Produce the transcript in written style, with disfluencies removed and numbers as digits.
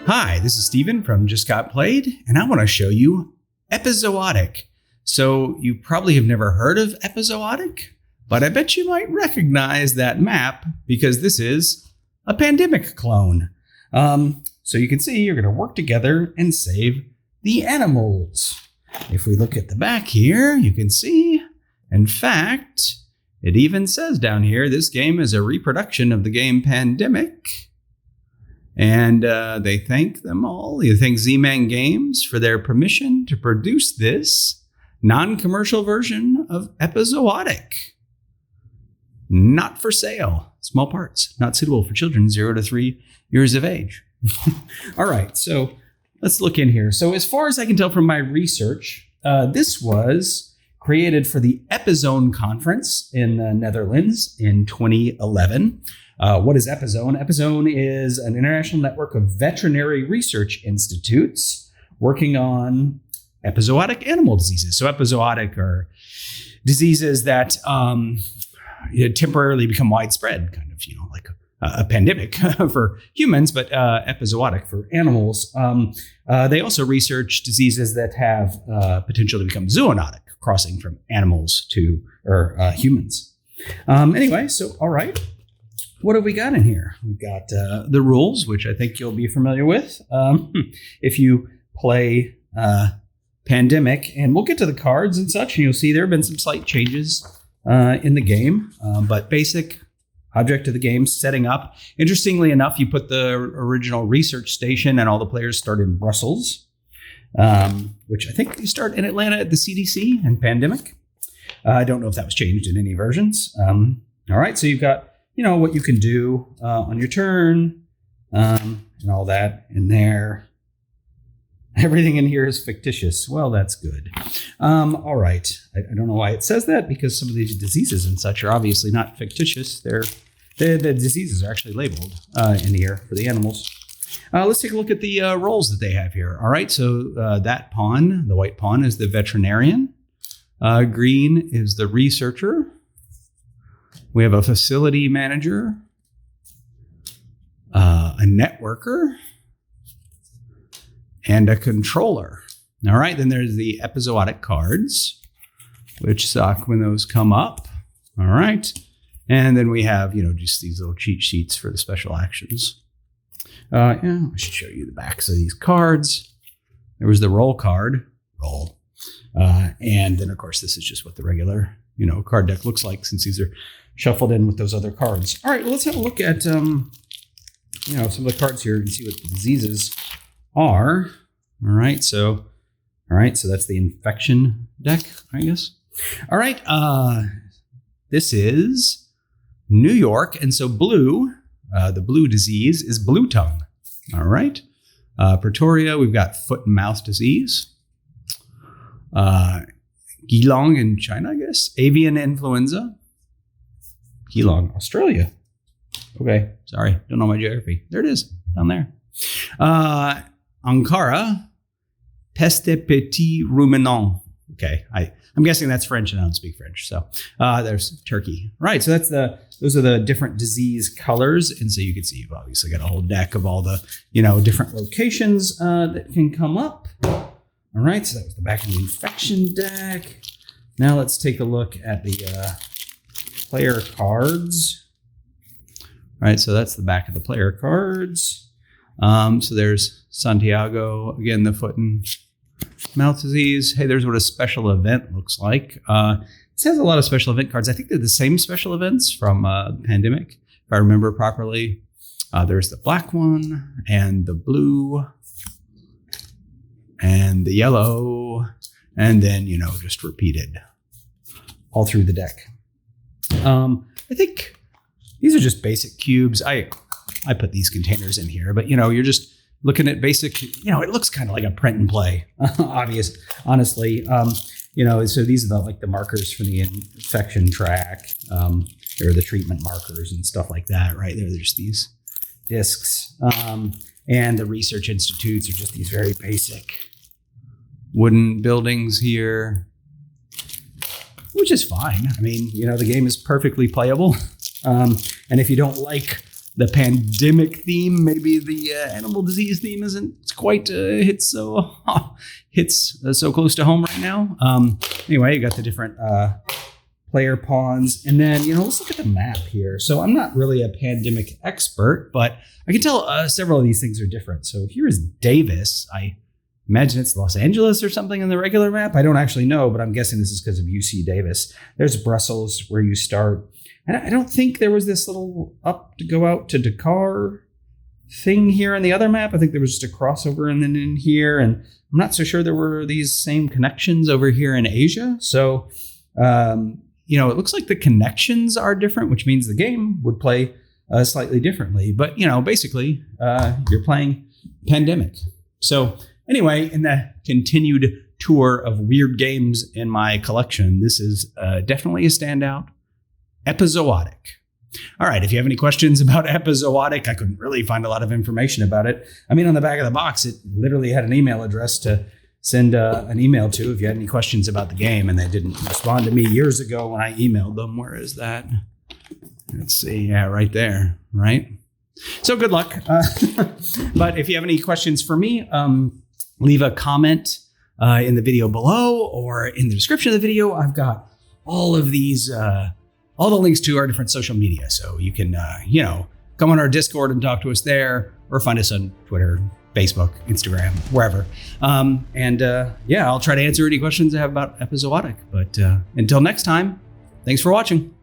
Hi, this is Steven from Just Got Played, and I want to show you EPIZOotic. So you probably have never heard of EPIZOotic, but I bet you might recognize that map because this is a pandemic clone. So you can see you're going to work together and save the animals. If we look at the back here, you can see, in fact, it even says down here, this game is a reproduction of the game Pandemic. And they thank them all. They thank Z-Man Games for their permission to produce this non-commercial version of EPIZOotic. Not for sale. Small parts. Not suitable for children 0 to 3 years of age. All right, so let's look in here. So as far as I can tell from my research, this was created for the EPIZONE conference in the Netherlands in 2011. What is EPIZONE? EPIZONE is an international network of veterinary research institutes working on epizootic animal diseases. So epizootic are diseases that temporarily become widespread, kind of, like a pandemic for humans, but EPIZOotic for animals. They also research diseases that have potential to become zoonotic, crossing from animals to humans. Anyway, so all right. What have we got in here? We've got the rules, which I think you'll be familiar with if you play Pandemic. And we'll get to the cards and such, and you'll see there have been some slight changes in the game. But basic object of the game, setting up. Interestingly enough, you put the original research station and all the players start in Brussels, which I think you start in Atlanta at the CDC and Pandemic. I don't know if that was changed in any versions. All right, so you've got what you can do on your turn and all that in there. Everything in here is fictitious. Well, that's good. All right. I don't know why it says that, because some of these diseases and such are obviously not fictitious. The diseases are actually labeled in here for the animals. Let's take a look at the roles that they have here. All right. So that pawn, the white pawn, is the veterinarian. Green is the researcher. We have a facility manager, a networker, and a controller. All right, then there's the EPIZOotic cards, which suck when those come up. All right, and then we have, just these little cheat sheets for the special actions. I should show you the backs of these cards. There was the roll card, roll. And then, of course, this is just what the regular, card deck looks like, since these are shuffled in with those other cards. All right, well, let's have a look at, some of the cards here and see what the diseases are. All right, so that's the infection deck, I guess. All right, this is New York, and so blue, the blue disease is blue tongue. All right, Pretoria, we've got foot and mouth disease. Geelong in China, I guess. Avian influenza. Geelong, Australia. Okay, sorry, don't know my geography. There it is, down there. Ankara, peste petit ruminant. Okay, I'm guessing that's French, and I don't speak French. So there's Turkey. Right, so those are the different disease colors, and so you can see you've obviously got a whole deck of all the different locations that can come up. All right, so that was the back of the infection deck. Now let's take a look at the player cards. All right, so that's the back of the player cards. So there's Santiago, again, the foot and mouth disease. Hey, there's what a special event looks like. It has a lot of special event cards. I think they're the same special events from Pandemic, if I remember properly. There's the black one and the blue and the yellow, and then, just repeated all through the deck. I think these are just basic cubes. I put these containers in here, but, you're just looking at basic, it looks kind of like a print and play, honestly. So these are the markers for the infection track, or the treatment markers and stuff like that, right? There's these discs. And the research institutes are just these very basic wooden buildings here, which is fine. I mean, the game is perfectly playable. And if you don't like the pandemic theme. Maybe the animal disease theme isn't quite hits so close to home right now. Anyway, you got the different player pawns. And then, let's look at the map here. So I'm not really a pandemic expert, but I can tell several of these things are different. So here is Davis. I imagine it's Los Angeles or something in the regular map. I don't actually know, but I'm guessing this is because of UC Davis. There's Brussels where you start. And I don't think there was this little up to go out to Dakar thing here on the other map. I think there was just a crossover and then in here. And I'm not so sure there were these same connections over here in Asia. So, it looks like the connections are different, which means the game would play slightly differently. But, basically, you're playing Pandemic. So anyway, in the continued tour of weird games in my collection, this is definitely a standout. EPIZOotic. All right, if you have any questions about EPIZOotic, I couldn't really find a lot of information about it. I mean, on the back of the box, it literally had an email address to send an email to if you had any questions about the game, and they didn't respond to me years ago when I emailed them. Where is that? Let's see. Yeah, right there, right? So good luck. But if you have any questions for me, leave a comment in the video below or in the description of the video. I've got all of these, all the links to our different social media. So you can, come on our Discord and talk to us there, or find us on Twitter, Facebook, Instagram, wherever. I'll try to answer any questions I have about EPIZOotic. But until next time, thanks for watching.